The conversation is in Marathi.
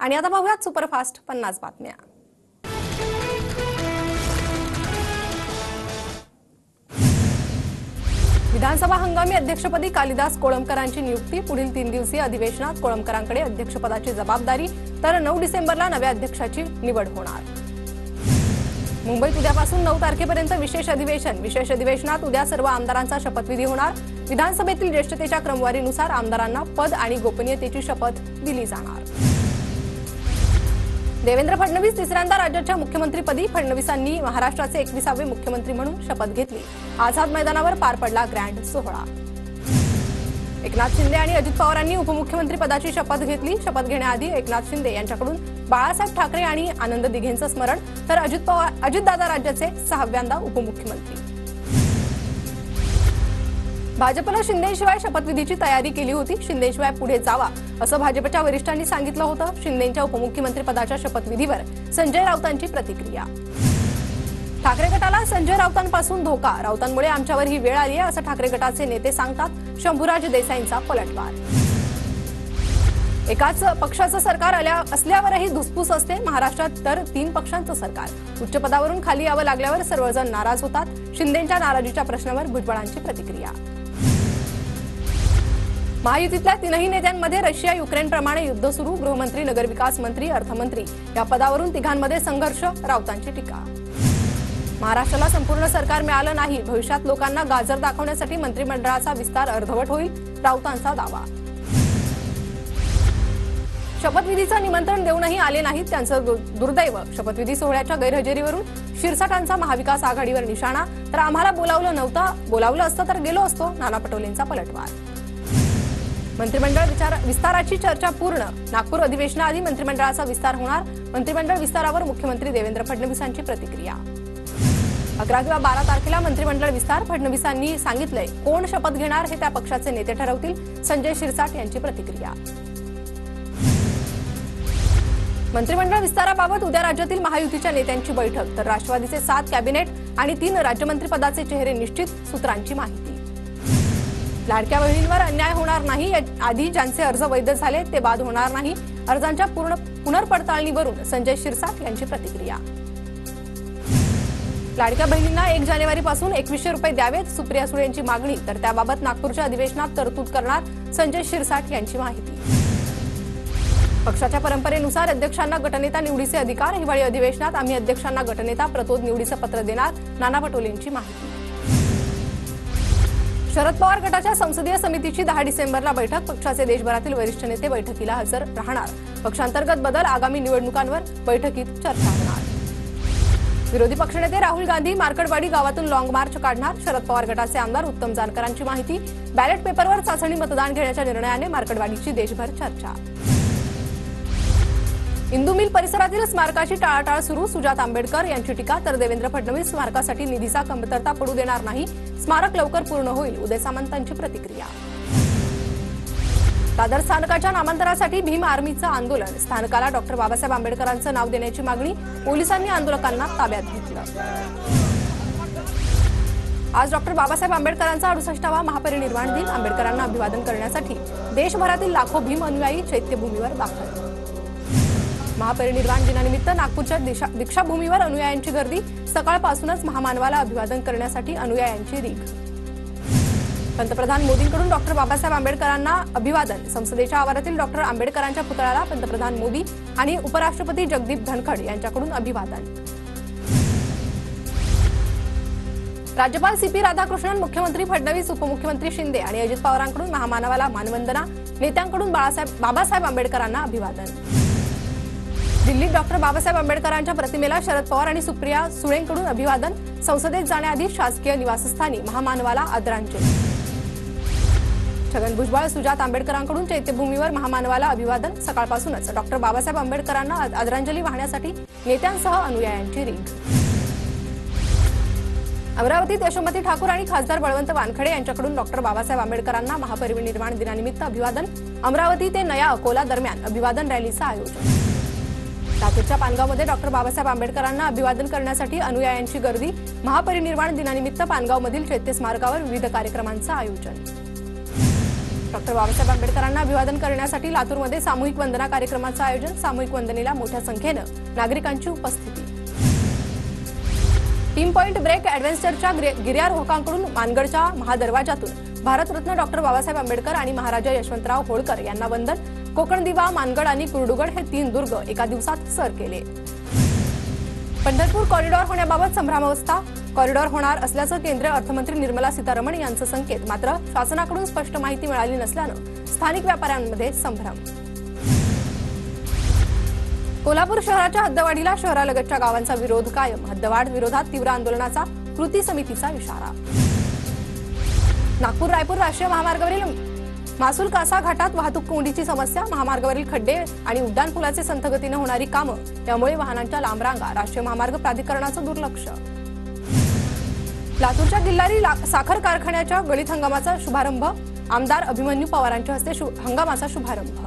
आणि आता पाहूयात सुपरफास्ट 50 बातम्या। विधानसभा हंगामी अध्यक्षपदी कालिदास कोळंबकरांची नियुक्ती। पुढील 3 दिवसीय अधिवेशनात कोळंबकरांकडे अध्यक्षपदाची जबाबदारी, तर 9 डिसेंबरला नव्या अध्यक्षाची निवड होणार। मुंबईत उद्यापासून 9 तारखेपर्यंत विशेष अधिवेशन। विशेष अधिवेशनात उद्या सर्व आमदारांचा शपथविधी होणार। विधानसभेतील ज्येष्ठतेच्या क्रमवारीनुसार आमदारांना पद आणि गोपनीयतेची शपथ दिली जाणार। देवेंद्र फडणवीस तिसऱ्यांदा राज्याच्या मुख्यमंत्रीपदी। फडणवीसांनी महाराष्ट्राचे 21वे मुख्यमंत्री म्हणून शपथ घेतली। आझाद मैदानावर पार पडला ग्रँड सोहळा। एकनाथ शिंदे आणि अजित पवारांनी उपमुख्यमंत्री पदाची शपथ घेतली। शपथ घेण्याआधी एकनाथ शिंदे यांच्याकडून बाळासाहेब ठाकरे आणि आनंद दिघेंचं स्मरण, तर अजितदादा राज्याचे 6व्यांदा उपमुख्यमंत्री। भाजपला शिंदेशिवाय शपथविधीची तयारी केली होती। शिंदेशिवाय पुढे जावा असं भाजपच्या वरिष्ठांनी सांगितलं होतं। शिंदेंच्या उपमुख्यमंत्री पदाच्या शपथविधीवर संजय राऊतांची प्रतिक्रिया। ठाकरे गटाला संजय राऊतांपासून धोका। राऊतांमुळे आमच्यावर ही वेळ आली आहे असं ठाकरे गटाचे नेते सांगतात। शंभूराज देसाईंचा पलटवार। एकाच पक्षाचं सरकार असल्यावरही धुसफूस असते। महाराष्ट्रात तर 3 पक्षांचं सरकार। उच्च पदावरून खाली यावं लागल्यावर सर्वजण नाराज होतात। शिंदेंच्या नाराजीच्या प्रश्नावर भुजबळांची प्रतिक्रिया। महायुतीतल्या 3ही नेत्यांमध्ये रशिया युक्रेनप्रमाणे युद्ध सुरू। गृहमंत्री, नगरविकास मंत्री, अर्थमंत्री या पदावरून तिघांमध्ये संघर्ष। राऊतांची टीका। महाराष्ट्राला संपूर्ण सरकार मिळालं नाही। भविष्यात लोकांना गाजर दाखवण्यासाठी मंत्रिमंडळाचा विस्तार अर्धवट होईल। राऊतांचा दावा। शपथविधीचं निमंत्रण देऊनही आले नाहीत, त्यांचं दुर्दैव। शपथविधी सोहळ्याच्या गैरहजेरीवरून शिरसाटांचा महाविकास आघाडीवर निशाणा, तर आम्हाला बोलावलं असतं तर गेलो असतो। नाना पटोलेंचा पलटवार। मंत्रिमंडळ विस्ताराची चर्चा पूर्ण। नागपूर अधिवेशनाआधी मंत्रिमंडळाचा विस्तार होणार। मंत्रिमंडळ विस्तारावर मुख्यमंत्री देवेंद्र फडणवीसांची प्रतिक्रिया। 11 किंवा 12 तारखेला मंत्रिमंडळ विस्तार। फडणवीसांनी सांगितलंय कोण शपथ घेणार हे त्या पक्षाचे नेते ठरवतील। संजय शिरसाट यांची प्रतिक्रिया। मंत्रिमंडळ विस्ताराबाबत उद्या राज्यातील महायुतीच्या नेत्यांची बैठक, तर राष्ट्रवादीचे 7 कॅबिनेट आणि 3 राज्यमंत्रीपदाचे चेहरे निश्चित। सूत्रांची माहिती। लाडक्या बहिणींवर अन्याय होणार नाही। आधी ज्यांचे अर्ज वैध झाले ते बाद होणार नाही। अर्जांच्या पुनर्पडताळणीवरून संजय शिरसाट यांची प्रतिक्रिया। लाडक्या बहिणींना 1 जानेवारीपासून 2100 रुपये द्यावेत, सुप्रिया सुळे यांची मागणी, तर त्याबाबत नागपूरच्या अधिवेशनात तरतूद करणार। संजय शिरसाट यांची माहिती। पक्षाच्या परंपरेनुसार अध्यक्षांना गटनेता निवडीचे अधिकार। हिवाळी अधिवेशनात आम्ही अध्यक्षांना गटनेता प्रतोद निवडीचं पत्र देणार। नाना पटोलेंची माहिती। शरद पवार गटाच्या संसदीय समितीची 10 डिसेंबरला बैठक। पक्षाचे देशभरातील वरिष्ठ नेते बैठकीला हजर राहणार। पक्षांतर्गत बदल, आगामी निवडणुकांवर बैठकीत चर्चा होणार। विरोधी पक्षनेते राहुल गांधी मार्कडवाडी गावातून लॉंग मार्च काढणार। शरद पवार गटाचे आमदार उत्तम जानकरांची माहिती। बॅलेट पेपरवर चाचणी मतदान घेण्याच्या निर्णयाने मार्कडवाडीची देशभर चर्चा। इंदू मिल परिसरातील स्मारकाची टाळाटाळ सुरू। सुजात आंबेडकर यांची टीका, तर देवेंद्र फडणवीस स्मारकासाठी निधीचा कमतरता पडू देणार नाही। स्मारक लवकर पूर्ण होईल। उदय सामंतांची प्रतिक्रिया। दादर स्थानकाच्या नामांतरासाठी भीम आर्मीचं आंदोलन। स्थानकाला डॉक्टर बाबासाहेब आंबेडकरांचं नाव देण्याची मागणी। पोलिसांनी आंदोलकांना ताब्यात घेतलं। आज डॉक्टर बाबासाहेब आंबेडकरांचा 68वा महापरिनिर्वाण दिन। आंबेडकरांना अभिवादन करण्यासाठी देशभरातील लाखो भीम अनुयायी चैत्यभूमीवर दाखल। महापरिनिर्वाण दिनानिमित्त नागपूरच्या दीक्षाभूमीवर अनुयायांची गर्दी। सकाळपासूनच महामानवाला अभिवादन करण्यासाठी अनुयायांची रीघ। पंतप्रधान मोदींकडून डॉक्टर बाबासाहेब आंबेडकरांना अभिवादन। संसदेच्या आवारातील डॉक्टर आंबेडकरांच्या पुतळ्याला पंतप्रधान मोदी आणि उपराष्ट्रपती जगदीप धनखड यांच्याकडून अभिवादन। राज्यपाल CP राधाकृष्णन, मुख्यमंत्री फडणवीस, उपमुख्यमंत्री शिंदे आणि अजित पवारांकडून महामानवाला मानवंदना। नेत्यांकडून बाबासाहेब आंबेडकरांना अभिवादन। दिल्लीत डॉक्टर बाबासाहेब आंबेडकरांच्या प्रतिमेला शरद पवार आणि सुप्रिया सुळेंकडून अभिवादन। संसदेत जाण्याआधी शासकीय निवासस्थानी महामानवाला आदरांजली। छगन भुजबळ, सुजात आंबेडकरांकडून चैत्यभूमीवर महामानवाला अभिवादन। सकाळपासूनच डॉक्टर बाबासाहेब आंबेडकरांना आदरांजली वाहण्यासाठी नेत्यांसह अनुयायांची रीघ। अमरावतीत यशोमती ठाकूर आणि खासदार बळवंत वानखडे यांच्याकडून डॉक्टर बाबासाहेब आंबेडकरांना महापरिनिर्वाण दिनानिमित्त अभिवादन। अमरावती ते नया अकोला दरम्यान अभिवादन रॅलीचं आयोजन। लातूरच्या पानगावमध्ये डॉक्टर बाबासाहेब आंबेडकरांना अभिवादन करण्यासाठी अनुयायांची गर्दी। महापरिनिर्वाण दिनानिमित्त पानगावमधील चैत्य स्मारकावर विविध कार्यक्रमांचं आयोजन। डॉक्टर बाबासाहेब आंबेडकरांना अभिवादन करण्यासाठी लातूरमध्ये सामूहिक वंदना कार्यक्रमाचं आयोजन. सामूहिक वंदनेला मोठ्या संख्येनं नागरिकांची उपस्थिती. 3 पॉइंट ब्रेक ॲडव्हेंचरच्या गिर्यारोहकांकडून मानगडच्या महादरवाजातून भारतरत्न डॉक्टर बाबासाहेब आंबेडकर आणि महाराजा यशवंतराव होळकर यांना वंदन. कोकण दिवा, मानगड आणि कुर्डुगड हे 3 दुर्ग एका दिवसात सर केले. पंढरपूर कॉरिडॉर होण्याबाबत संभ्रमावस्था. कॉरिडॉर होणार असल्याचं केंद्रीय अर्थमंत्री निर्मला सीतारमण यांचं संकेत. मात्र शासनाकडून स्पष्ट माहिती मिळाली नसल्यानं स्थानिक व्यापाऱ्यांमध्ये संभ्रम. कोल्हापूर शहराच्या हद्दवाढीला शहरालगतच्या गावांचा विरोध कायम. हद्दवाढ विरोधात तीव्र आंदोलनाचा कृती समितीचा इशारा. नागपूर रायपूर राष्ट्रीय महामार्गावरील मासूल कासा घाटात वाहतूक कोंडीची समस्या. महामार्गावरील खड्डे आणि उड्डाणपुलाचे संथ गतीनं होणारी कामं यामुळे वाहनांच्या लांब रांगा. राष्ट्रीय महामार्ग प्राधिकरणाचं दुर्लक्ष. लातूरच्या गिल्लारी साखर कारखान्याच्या गळीत हंगामाचा शुभारंभ. आमदार अभिमन्यू पवारांच्या हस्ते हंगामाचा शुभारंभ.